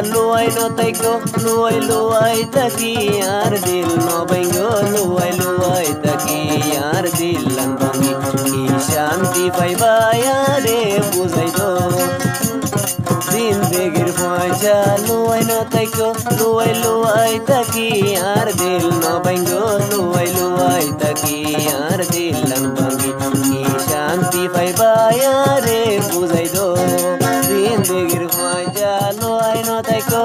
luai no taiko luai taki yar dil no bango luai taki yar dil lan bangi ki shanti pai baya re buzai do zindagir faja luai no taiko luai taki yar dil no bango luai taki yar dil lan bangi ki shanti pai baya re buzai do zindagir faja luai no taiko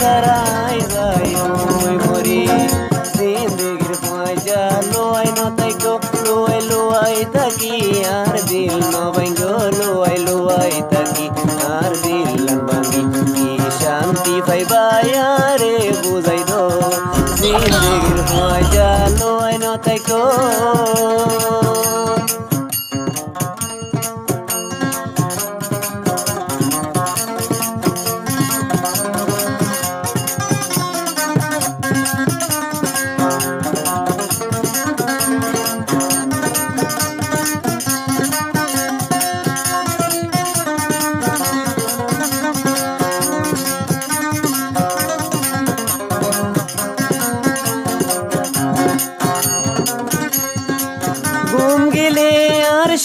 sarai zayo mori zindagir faja luai no taiko luai taki yar dil no bango luai taki yar dil lan bangi ki shanti pai baya re buzai do zindagir faja luai no taiko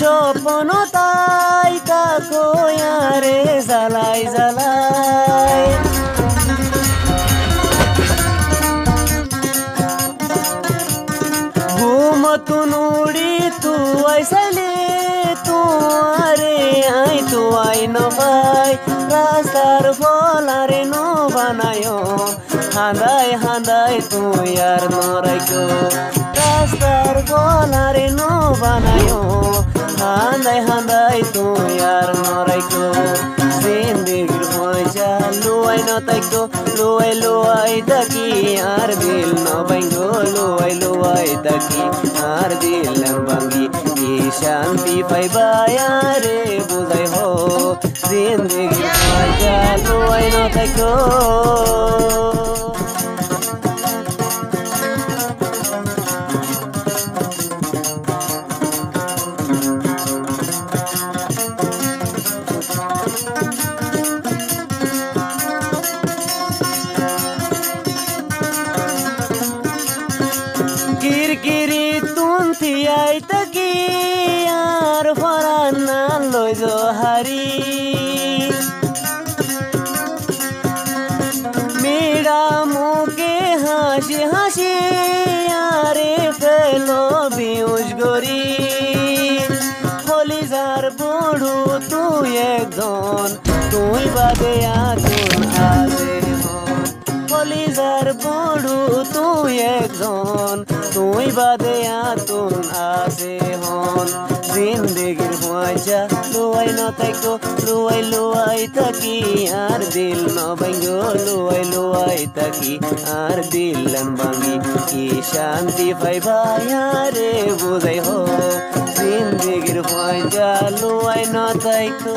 স্বপ্ন তাই তাকো ইয়ারে জ্বালাই জ্বালাই ঘুমতু নুড়ি তুয়াই সাইলে তুয়ারে I তুয়াই Nabai রাস্তার ফলারে no বানায় হাঁদাই হাঁদাই তুয়ার নরাইকো রাস্তার ফলারে নো বানায় handai tu yar noraiko zindagir faja luai no taiko luai taki yar dil no bango luai taki yar dil lan bangi ki shanti pai baya re buzai ho zindagir faja luai no taiko Kiri tunti ai taki yar farana loi jo hari mera muke hashi hashi yare felo biush gori holizar bodu tu ekjon tui bade akun aze holizar bodu tu ekjon তুই বাদে আতুন আসে হন জিন্দগির ফাজা লুয়াই ন তাইকো লুয়াই তাকি আর দিল ন ভাঙ্গো লুয়াই তাকি আর দিল লান ভাঙ্গি কি শান্তি পাইবা রে বুঝাই হো জিন্দগির ফাজা লুয়াই ন তাইকো